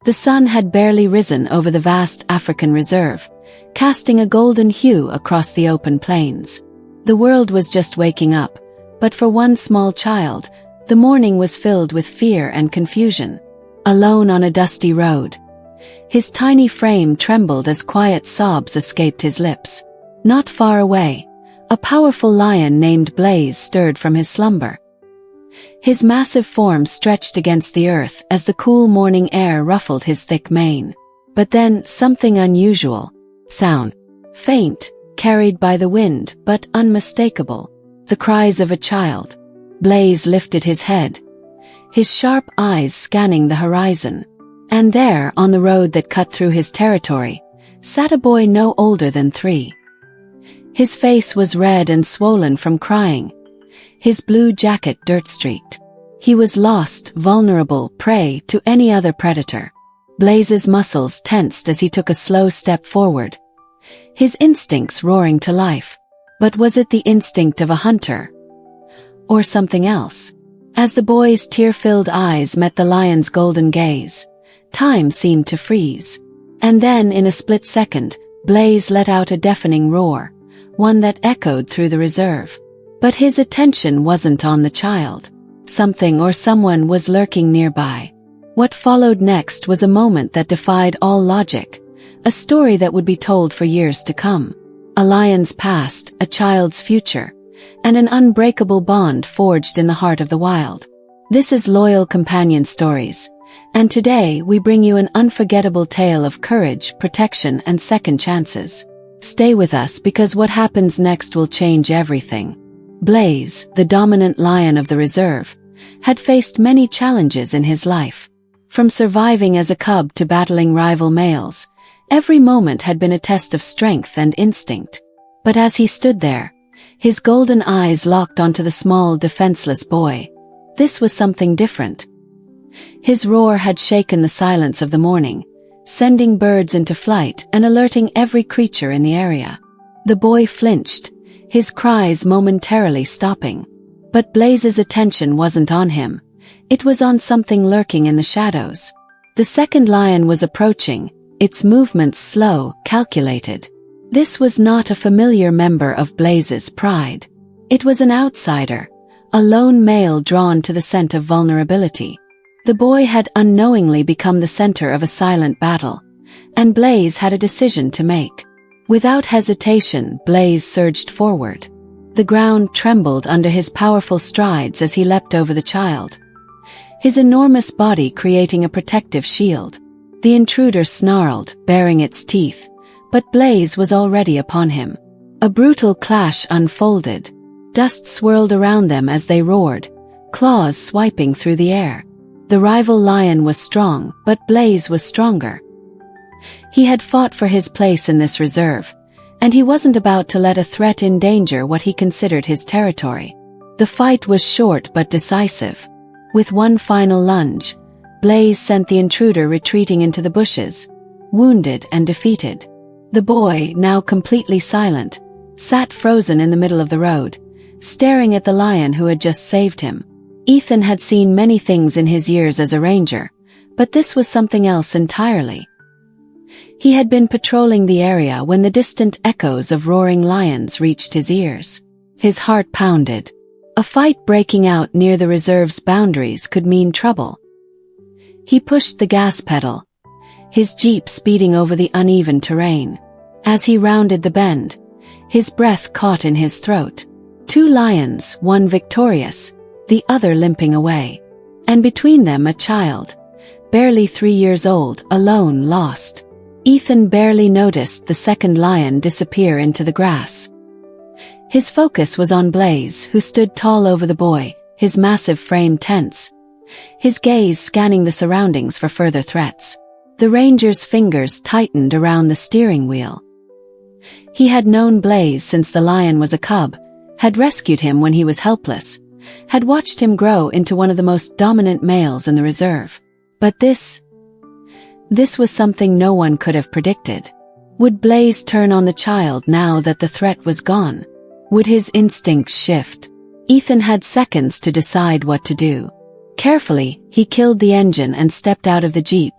The sun had barely risen over the vast African reserve, casting a golden hue across the open plains. The world was just waking up, but for one small child, the morning was filled with fear and confusion. Alone on a dusty road, his tiny frame trembled as quiet sobs escaped his lips. Not far away, a powerful lion named Blaze stirred from his slumber. His massive form stretched against the earth as the cool morning air ruffled his thick mane. But then something unusual. Sound. Faint, carried by the wind, but unmistakable. The cries of a child. Blaze lifted his head, his sharp eyes scanning the horizon. And there, on the road that cut through his territory, sat a boy no older than 3. His face was red and swollen from crying, his blue jacket dirt-streaked. He was lost, vulnerable, prey to any other predator. Blaze's muscles tensed as he took a slow step forward, his instincts roaring to life. But was it the instinct of a hunter? Or something else? As the boy's tear-filled eyes met the lion's golden gaze, time seemed to freeze. And then, in a split second, Blaze let out a deafening roar, one that echoed through the reserve. But his attention wasn't on the child. Something or someone was lurking nearby. What followed next was a moment that defied all logic, a story that would be told for years to come. A lion's past, a child's future, and an unbreakable bond forged in the heart of the wild. This is Loyal Companion Stories, and today we bring you an unforgettable tale of courage, protection, and second chances. Stay with us because what happens next will change everything. Blaze, the dominant lion of the reserve, had faced many challenges in his life. From surviving as a cub to battling rival males, every moment had been a test of strength and instinct. But as he stood there, his golden eyes locked onto the small, defenseless boy, this was something different. His roar had shaken the silence of the morning, sending birds into flight and alerting every creature in the area. The boy flinched, his cries momentarily stopping. But Blaze's attention wasn't on him. It was on something lurking in the shadows. The second lion was approaching, its movements slow, calculated. This was not a familiar member of Blaze's pride. It was an outsider, a lone male drawn to the scent of vulnerability. The boy had unknowingly become the center of a silent battle, and Blaze had a decision to make. Without hesitation, Blaze surged forward. The ground trembled under his powerful strides as he leapt over the child, his enormous body creating a protective shield. The intruder snarled, baring its teeth, but Blaze was already upon him. A brutal clash unfolded. Dust swirled around them as they roared, claws swiping through the air. The rival lion was strong, but Blaze was stronger. He had fought for his place in this reserve, and he wasn't about to let a threat endanger what he considered his territory. The fight was short but decisive. With one final lunge, Blaze sent the intruder retreating into the bushes, wounded and defeated. The boy, now completely silent, sat frozen in the middle of the road, staring at the lion who had just saved him. Ethan had seen many things in his years as a ranger, but this was something else entirely. He had been patrolling the area when the distant echoes of roaring lions reached his ears. His heart pounded. A fight breaking out near the reserve's boundaries could mean trouble. He pushed the gas pedal, his jeep speeding over the uneven terrain. As he rounded the bend, his breath caught in his throat. 2 lions, one victorious, the other limping away. And between them a child, barely 3 years old, alone, lost. Ethan barely noticed the second lion disappear into the grass. His focus was on Blaze, who stood tall over the boy, his massive frame tense, his gaze scanning the surroundings for further threats. The ranger's fingers tightened around the steering wheel. He had known Blaze since the lion was a cub, had rescued him when he was helpless, had watched him grow into one of the most dominant males in the reserve. But this was something no one could have predicted. Would Blaze turn on the child now that the threat was gone? Would his instincts shift? Ethan had seconds to decide what to do. Carefully, he killed the engine and stepped out of the jeep,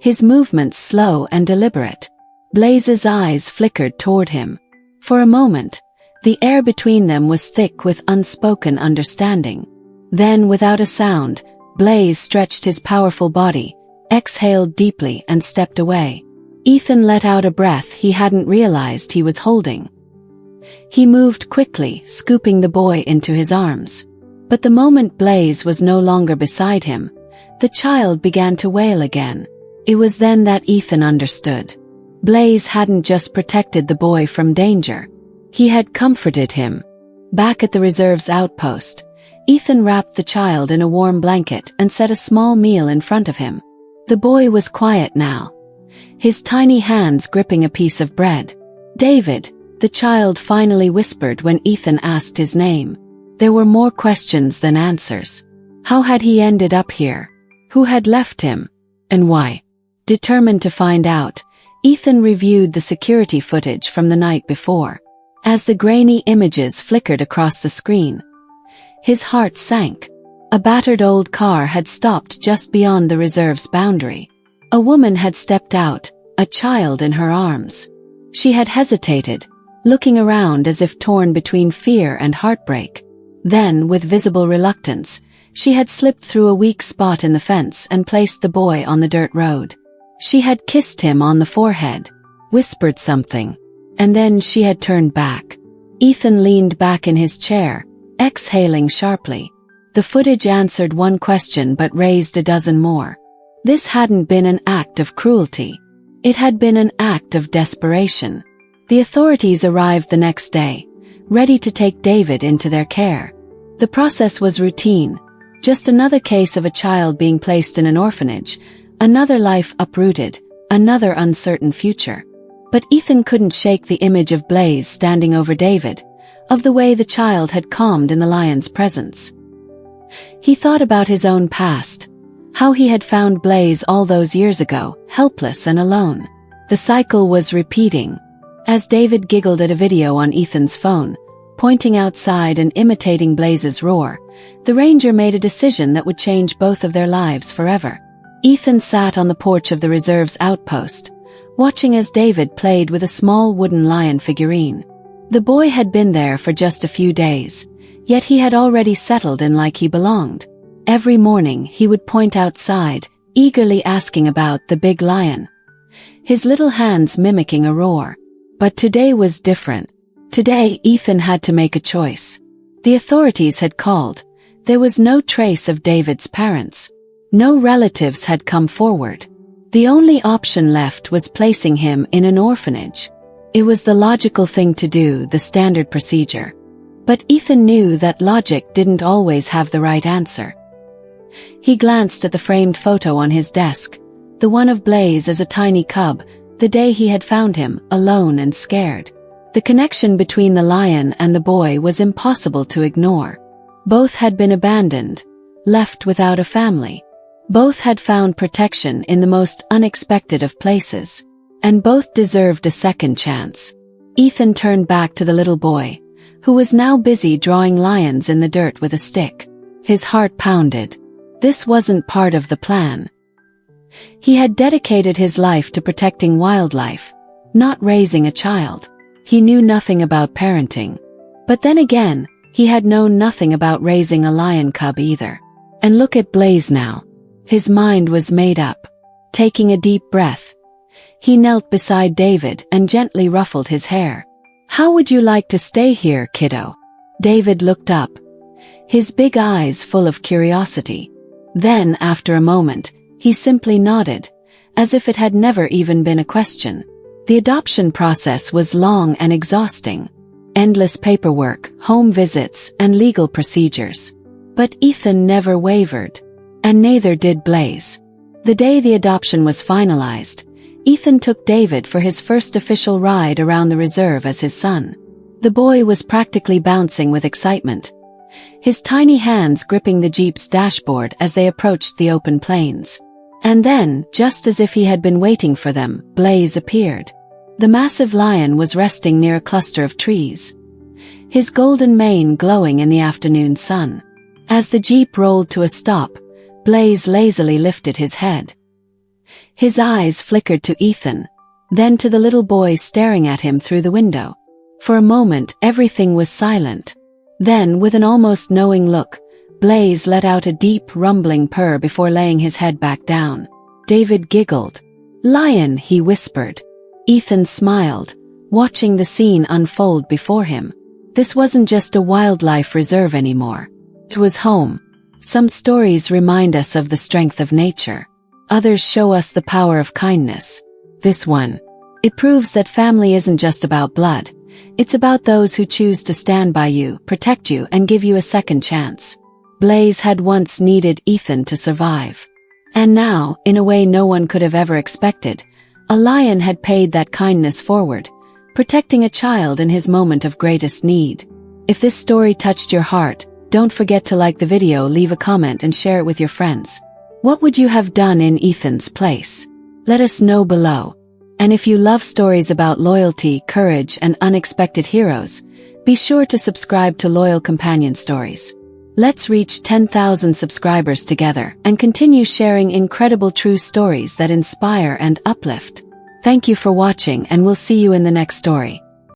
his movements slow and deliberate. Blaze's eyes flickered toward him. For a moment, the air between them was thick with unspoken understanding. Then, without a sound, Blaze stretched his powerful body, exhaled deeply and stepped away. Ethan let out a breath he hadn't realized he was holding. He moved quickly, scooping the boy into his arms. But the moment Blaze was no longer beside him, the child began to wail again. It was then that Ethan understood. Blaze hadn't just protected the boy from danger. He had comforted him. Back at the reserve's outpost, Ethan wrapped the child in a warm blanket and set a small meal in front of him. The boy was quiet now, his tiny hands gripping a piece of bread. "David," the child finally whispered when Ethan asked his name. There were more questions than answers. How had he ended up here? Who had left him? And why? Determined to find out, Ethan reviewed the security footage from the night before. As the grainy images flickered across the screen, his heart sank. A battered old car had stopped just beyond the reserve's boundary. A woman had stepped out, a child in her arms. She had hesitated, looking around as if torn between fear and heartbreak. Then, with visible reluctance, she had slipped through a weak spot in the fence and placed the boy on the dirt road. She had kissed him on the forehead, whispered something, and then she had turned back. Ethan leaned back in his chair, exhaling sharply. The footage answered one question but raised a dozen more. This hadn't been an act of cruelty. It had been an act of desperation. The authorities arrived the next day, ready to take David into their care. The process was routine, just another case of a child being placed in an orphanage, another life uprooted, another uncertain future. But Ethan couldn't shake the image of Blaze standing over David, of the way the child had calmed in the lion's presence. He thought about his own past, how he had found Blaze all those years ago, helpless and alone. The cycle was repeating. As David giggled at a video on Ethan's phone, pointing outside and imitating Blaze's roar, the ranger made a decision that would change both of their lives forever. Ethan sat on the porch of the reserve's outpost, watching as David played with a small wooden lion figurine. The boy had been there for just a few days, yet he had already settled in like he belonged. Every morning he would point outside, eagerly asking about the big lion, his little hands mimicking a roar. But today was different. Today Ethan had to make a choice. The authorities had called. There was no trace of David's parents. No relatives had come forward. The only option left was placing him in an orphanage. It was the logical thing to do, the standard procedure. But Ethan knew that logic didn't always have the right answer. He glanced at the framed photo on his desk, the one of Blaze as a tiny cub, the day he had found him, alone and scared. The connection between the lion and the boy was impossible to ignore. Both had been abandoned, left without a family. Both had found protection in the most unexpected of places. And both deserved a second chance. Ethan turned back to the little boy, who was now busy drawing lions in the dirt with a stick. His heart pounded. This wasn't part of the plan. He had dedicated his life to protecting wildlife, not raising a child. He knew nothing about parenting. But then again, he had known nothing about raising a lion cub either. And look at Blaze now. His mind was made up. Taking a deep breath, he knelt beside David and gently ruffled his hair. "How would you like to stay here, kiddo?" David looked up, his big eyes full of curiosity. Then, after a moment, he simply nodded, as if it had never even been a question. The adoption process was long and exhausting. Endless paperwork, home visits, and legal procedures. But Ethan never wavered. And neither did Blaze. The day the adoption was finalized, Ethan took David for his first official ride around the reserve as his son. The boy was practically bouncing with excitement, his tiny hands gripping the Jeep's dashboard as they approached the open plains. And then, just as if he had been waiting for them, Blaze appeared. The massive lion was resting near a cluster of trees, his golden mane glowing in the afternoon sun. As the Jeep rolled to a stop, Blaze lazily lifted his head. His eyes flickered to Ethan, then to the little boy staring at him through the window. For a moment, everything was silent. Then, with an almost knowing look, Blaze let out a deep, rumbling purr before laying his head back down. David giggled. "Lion," he whispered. Ethan smiled, watching the scene unfold before him. This wasn't just a wildlife reserve anymore. It was home. Some stories remind us of the strength of nature. Others show us the power of kindness. This one, it proves that family isn't just about blood. It's about those who choose to stand by you, protect you, and give you a second chance. Blaze had once needed Ethan to survive. And now, in a way no one could have ever expected, a lion had paid that kindness forward, protecting a child in his moment of greatest need. If this story touched your heart, don't forget to like the video, leave a comment, and share it with your friends. What would you have done in Ethan's place? Let us know below. And if you love stories about loyalty, courage, and unexpected heroes, be sure to subscribe to Loyal Companion Stories. Let's reach 10,000 subscribers together and continue sharing incredible true stories that inspire and uplift. Thank you for watching, and we'll see you in the next story.